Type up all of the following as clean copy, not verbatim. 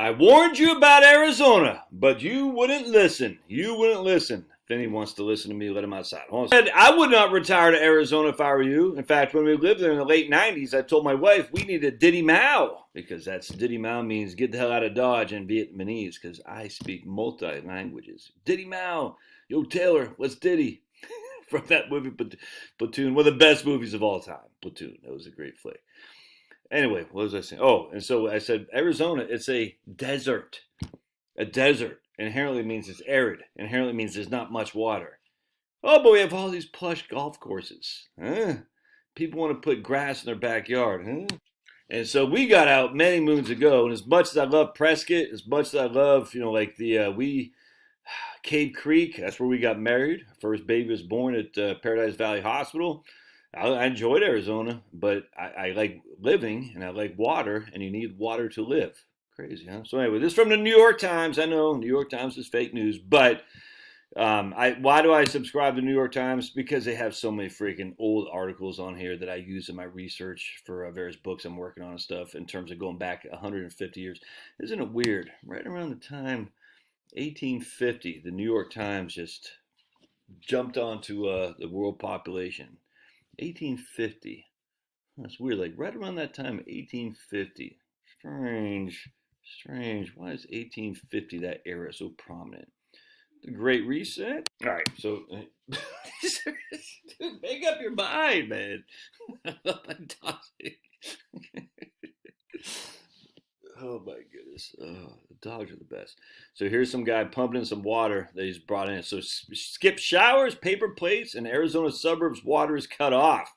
I warned you about Arizona, but you wouldn't listen. You wouldn't listen. If anyone wants to listen to me, let him outside. I would not retire to Arizona if I were you. In fact, when we lived there in the late 90s, I told my wife we need a Diddy Mao, because that's Diddy Mao means get the hell out of Dodge in Vietnamese, because I speak multi-languages. Diddy Mao. Yo, Taylor, what's Diddy? From that movie, Platoon, one of the best movies of all time. Platoon. That was a great flick. Anyway, what was I saying? Oh, and so I said Arizona, it's a desert. A desert inherently means it's arid. Inherently means there's not much water. Oh, but we have all these plush golf courses. Huh? People want to put grass in their backyard. Huh? And so we got out many moons ago, and as much as I love Prescott, as much as I love, like Cave Creek, that's where we got married. Our first baby was born at Paradise Valley Hospital. I enjoyed Arizona, but I like living and I like water, and you need water to live. Crazy, huh? So anyway, this is from the New York Times. I know New York Times is fake news, but why do I subscribe to New York Times? Because they have so many freaking old articles on here that I use in my research for various books I'm working on and stuff in terms of going back 150 years. Isn't it weird? Right around the time 1850, the New York Times just jumped onto the world population. 1850. That's weird. Like right around that time, 1850. Strange. Why is 1850, that era, so prominent? The Great Reset? All right, so dude, make up your mind, man. Oh my goodness. Oh, the dogs are the best. So here's some guy pumping in some water that he's brought in. So skip showers, paper plates, and Arizona suburbs water is cut off.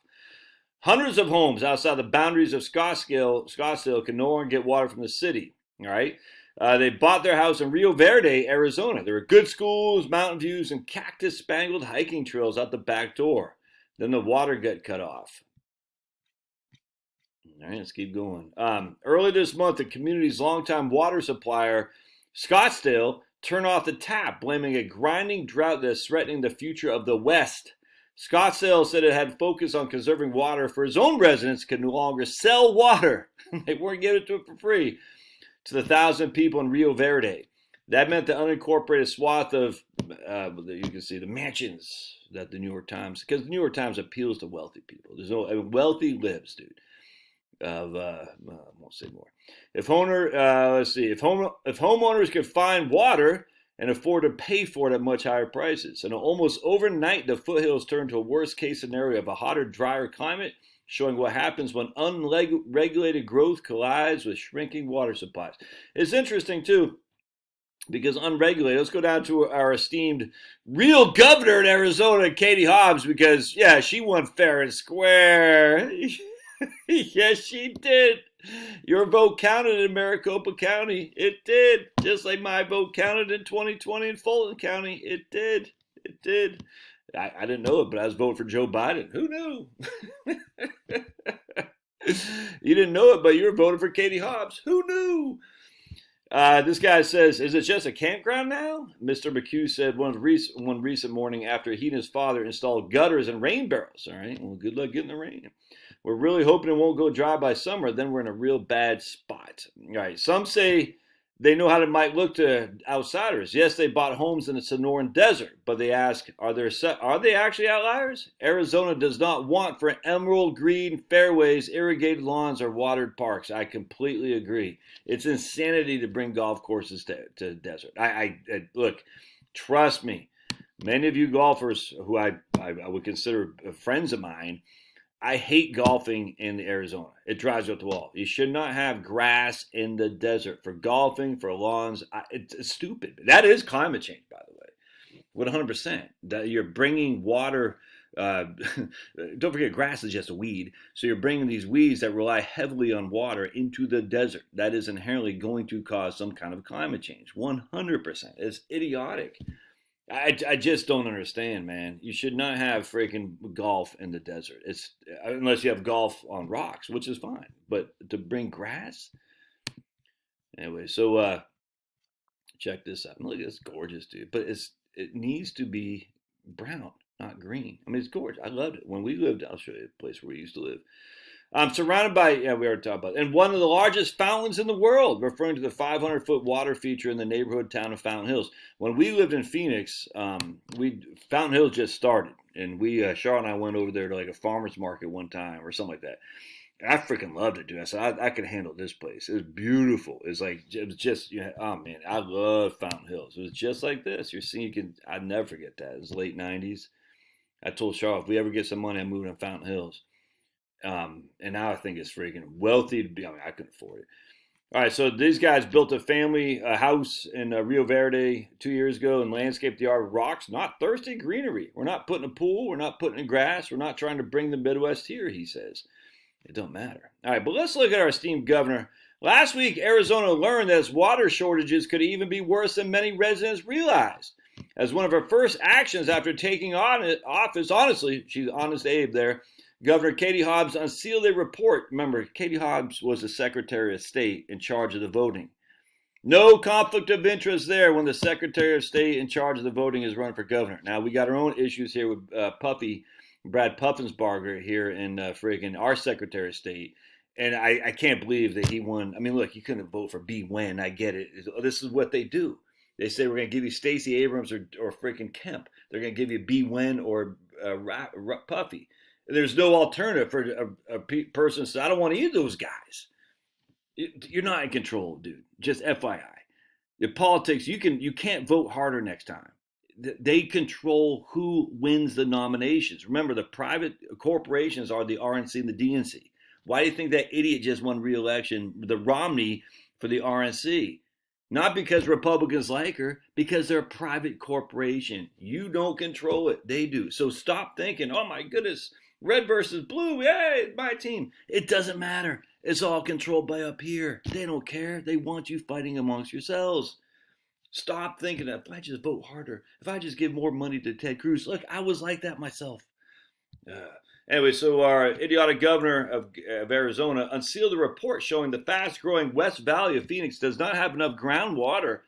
Hundreds of homes outside the boundaries of Scottsdale can no longer get water from the city. All right. They bought their house in Rio Verde, Arizona. There were good schools, mountain views, and cactus-spangled hiking trails out the back door. Then the water got cut off. All right, let's keep going. Early this month, the community's longtime water supplier, Scottsdale, turned off the tap, blaming a grinding drought that's threatening the future of the West. Scottsdale said it had focused on conserving water for its own residents, could no longer sell water. They weren't giving it to it for free to the 1,000 people in Rio Verde. That meant the unincorporated swath of, you can see the mansions that the New York Times, because the New York Times appeals to wealthy people. There's no wealthy lives, dude. I won't say more. If homeowners could find water and afford to pay for it at much higher prices, and almost overnight, the foothills turned to a worst-case scenario of a hotter, drier climate, showing what happens when unregulated growth collides with shrinking water supplies. It's interesting too, because unregulated. Let's go down to our esteemed real governor in Arizona, Katie Hobbs, because yeah, she won fair and square. Yes, she did. Your vote counted in Maricopa County. It did. Just like my vote counted in 2020 in Fulton County. It did. It did. I didn't know it, but I was voting for Joe Biden. Who knew? You didn't know it, but you were voting for Katie Hobbs. Who knew? This guy says, is it just a campground now? Mr. McHugh said one recent morning after he and his father installed gutters and rain barrels. All right, well, good luck getting the rain. We're really hoping it won't go dry by summer. Then we're in a real bad spot. All right, some say they know how it might look to outsiders. Yes, they bought homes in the Sonoran Desert, but they ask, are they actually outliers? Arizona does not want for emerald green fairways, irrigated lawns, or watered parks. I completely agree. It's insanity to bring golf courses to the desert. I look, trust me, many of you golfers who I would consider friends of mine, I hate golfing in Arizona. It drives you up the wall. You should not have grass in the desert for golfing, for lawns. It's stupid. That is climate change, by the way. 100%. That you're bringing water. Don't forget, grass is just a weed. So you're bringing these weeds that rely heavily on water into the desert. That is inherently going to cause some kind of climate change. 100%. It's idiotic. I just don't understand, man. You should not have freaking golf in the desert. It's unless you have golf on rocks, which is fine. But to bring grass, anyway. So check this out. Look, it's gorgeous, dude. But it needs to be brown, not green. I mean, it's gorgeous. I loved it when we lived. I'll show you a place where we used to live. I'm surrounded by, yeah, we already talked about it, and one of the largest fountains in the world, referring to the 500-foot water feature in the neighborhood town of Fountain Hills. When we lived in Phoenix, Fountain Hills just started, and Charlotte and I went over there to like a farmer's market one time or something like that. And I freaking loved it, dude. I said, I could handle this place. It was beautiful. It was just, oh man, I love Fountain Hills. It was just like this. I'd never forget that. It was late 90s. I told Charlotte, if we ever get some money, I'm moving to Fountain Hills. And now I think it's freaking wealthy to be. I mean, I couldn't afford it. All right, so these guys built a family house in Rio Verde 2 years ago and landscaped the yard with rocks, not thirsty greenery. We're not putting a pool. We're not putting in grass. We're not trying to bring the Midwest here, he says. It don't matter. All right, but let's look at our esteemed governor. Last week, Arizona learned that its water shortages could even be worse than many residents realized. As one of her first actions after taking on office, honestly, she's honest Abe there, Governor Katie Hobbs unsealed a report. Remember, Katie Hobbs was the Secretary of State in charge of the voting. No conflict of interest there when the Secretary of State in charge of the voting is running for governor. Now, we got our own issues here with Brad Puffensbarger here in friggin' our Secretary of State. And I can't believe that he won. I mean, look, you couldn't vote for B. Wen. I get it. This is what they do. They say we're going to give you Stacey Abrams or freaking Kemp. They're going to give you B. Wen or Puffy. There's no alternative for a person to say, I don't want either of those guys. You're not in control, dude. Just FYI. The politics, you can't vote harder next time. They control who wins the nominations. Remember, the private corporations are the RNC and the DNC. Why do you think that idiot just won re-election, the Romney, for the RNC? Not because Republicans like her, because they're a private corporation. You don't control it. They do. So stop thinking, oh my goodness, red versus blue, yay, my team. It doesn't matter. It's all controlled by up here. They don't care. They want you fighting amongst yourselves. Stop thinking that if I just vote harder, if I just give more money to Ted Cruz. Look, I was like that myself. Anyway, so our idiotic governor of Arizona unsealed a report showing the fast-growing West Valley of Phoenix does not have enough groundwater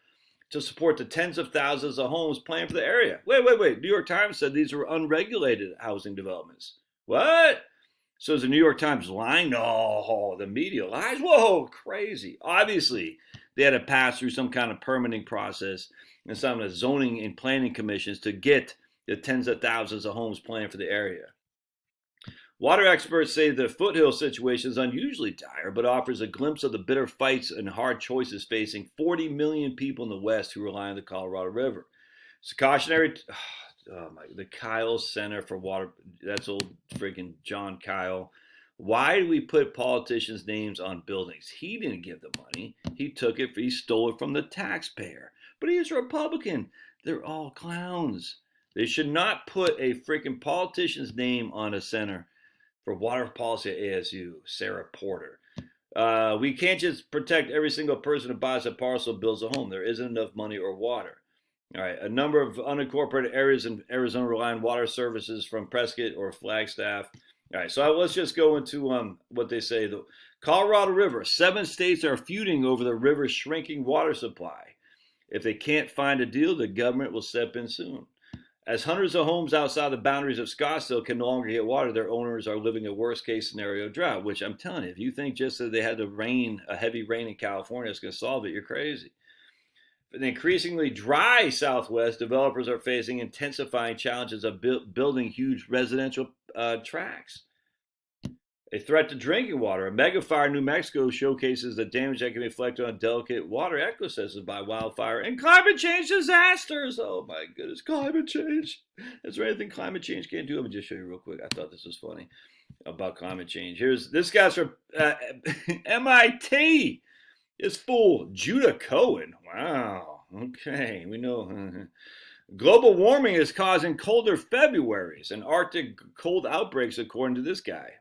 to support the tens of thousands of homes planned for the area. Wait. New York Times said these were unregulated housing developments. What? So is the New York Times lying? No, the media lies. Whoa, crazy. Obviously, they had to pass through some kind of permitting process and some of the zoning and planning commissions to get the tens of thousands of homes planned for the area. Water experts say the foothill situation is unusually dire, but offers a glimpse of the bitter fights and hard choices facing 40 million people in the West who rely on the Colorado River. It's a cautionary... the Kyle Center for Water, that's old freaking John Kyle. Why do we put politicians' names on buildings? He didn't give the money. He stole it from the taxpayer. But he's a Republican. They're all clowns. They should not put a freaking politician's name on a center for water policy at ASU, Sarah Porter. We can't just protect every single person who buys a parcel and builds a home. There isn't enough money or water. All right, a number of unincorporated areas in Arizona rely on water services from Prescott or Flagstaff. All right, so let's just go into what they say. The Colorado River, 7 states are feuding over the river's shrinking water supply. If they can't find a deal, the government will step in soon. As hundreds of homes outside the boundaries of Scottsdale can no longer get water, their owners are living a worst-case scenario drought, which I'm telling you, if you think just that they had a heavy rain in California is going to solve it, you're crazy. In the increasingly dry Southwest, developers are facing intensifying challenges of building huge residential tracts. A threat to drinking water. A mega fire in New Mexico showcases the damage that can be inflicted on delicate water ecosystems by wildfire and climate change disasters. Oh my goodness, climate change. Is there anything climate change can't do? Let me just show you real quick. I thought this was funny about climate change. This guy's from MIT. This fool, Judah Cohen. Wow. Okay, we know. Global warming is causing colder Februaries and Arctic cold outbreaks, according to this guy.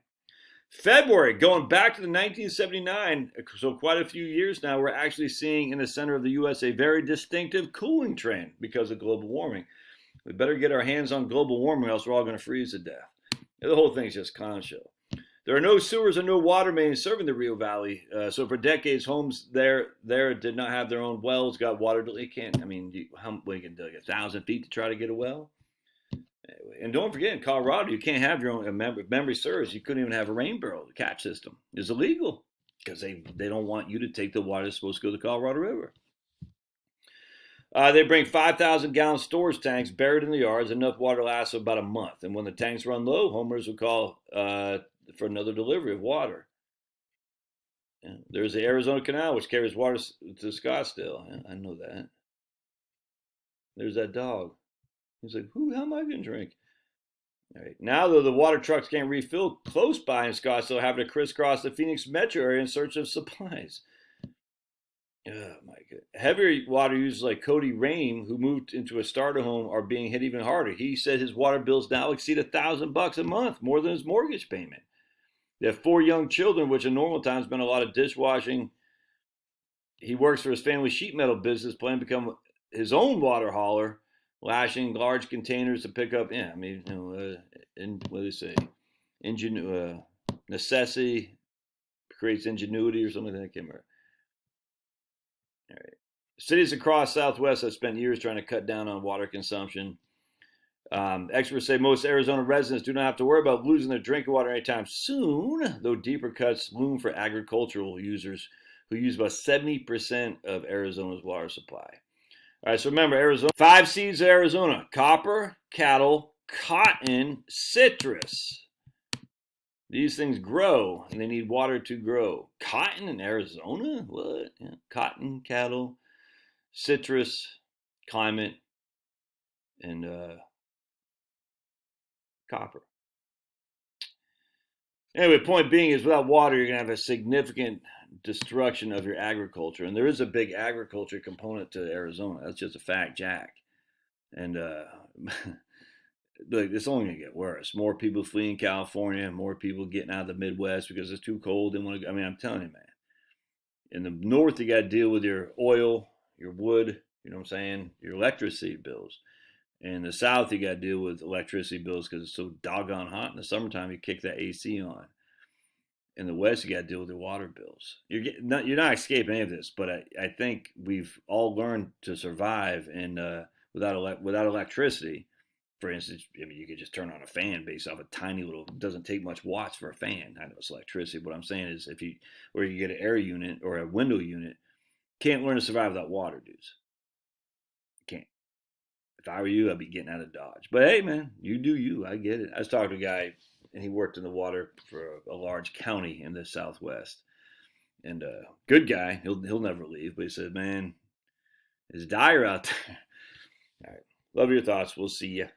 February, going back to the 1979, so quite a few years now, we're actually seeing in the center of the U.S. a very distinctive cooling trend because of global warming. We better get our hands on global warming, or else we're all going to freeze to death. The whole thing's just con show. There are no sewers and no water mains serving the Rio Valley. So for decades, homes there did not have their own wells, got water. They can't, I mean, how we can dig 1,000 feet to try to get a well? And don't forget, in Colorado, you can't have your own. Memory serves, you couldn't even have a rain barrel catch system. It's illegal because they don't want you to take the water that's supposed to go to the Colorado River. They bring 5,000-gallon storage tanks buried in the yards. Enough water lasts about a month. And when the tanks run low, homeowners will call for another delivery of water. Yeah. There's the Arizona Canal, which carries water to Scottsdale. Yeah, I know that. There's that dog. He's like, how am I going to drink? All right. Now, though, the water trucks can't refill close by in Scottsdale, having to crisscross the Phoenix metro area in search of supplies. Oh my god! Heavier water users like Cody Raim, who moved into a starter home, are being hit even harder. He said his water bills now exceed $1,000 a month, more than his mortgage payment. They have 4 young children, which in normal times been a lot of dishwashing. He works for his family sheet metal business, planning to become his own water hauler, lashing large containers to pick up. Yeah, I mean, what do they say? Necessity creates ingenuity or something like that. I can't remember. All right. Cities across Southwest have spent years trying to cut down on water consumption. Experts say most Arizona residents do not have to worry about losing their drinking water anytime soon, though deeper cuts loom for agricultural users who use about 70% of Arizona's water supply. All right, so remember, Arizona, 5 seeds of Arizona: copper, cattle, cotton, citrus. These things grow, and they need water to grow. Cotton in Arizona? What? Yeah. Cotton, cattle, citrus, climate, and copper. Anyway, point being is without water, you're going to have a significant destruction of your agriculture. And there is a big agriculture component to Arizona. That's just a fact, Jack. And look, it's only going to get worse. More people fleeing California, more people getting out of the Midwest because it's too cold. They want to. I mean, I'm telling you, man. In the north, you got to deal with your oil, your wood. You know what I'm saying? Your electricity bills. In the south, you got to deal with electricity bills because it's so doggone hot. In the summertime, you kick that AC on. In the west, you got to deal with your water bills. You're not escaping any of this, but I think we've all learned to survive and without electricity. For instance, I mean, you could just turn on a fan based off a tiny little. It doesn't take much watts for a fan. I know it's electricity. What I'm saying is, you get an air unit or a window unit, can't learn to survive without water, dudes. Can't. If I were you, I'd be getting out of Dodge. But hey, man, you do you. I get it. I was talking to a guy, and he worked in the water for a large county in the Southwest, and good guy. He'll never leave. But he said, man, it's dire out there. All right. Love your thoughts. We'll see you.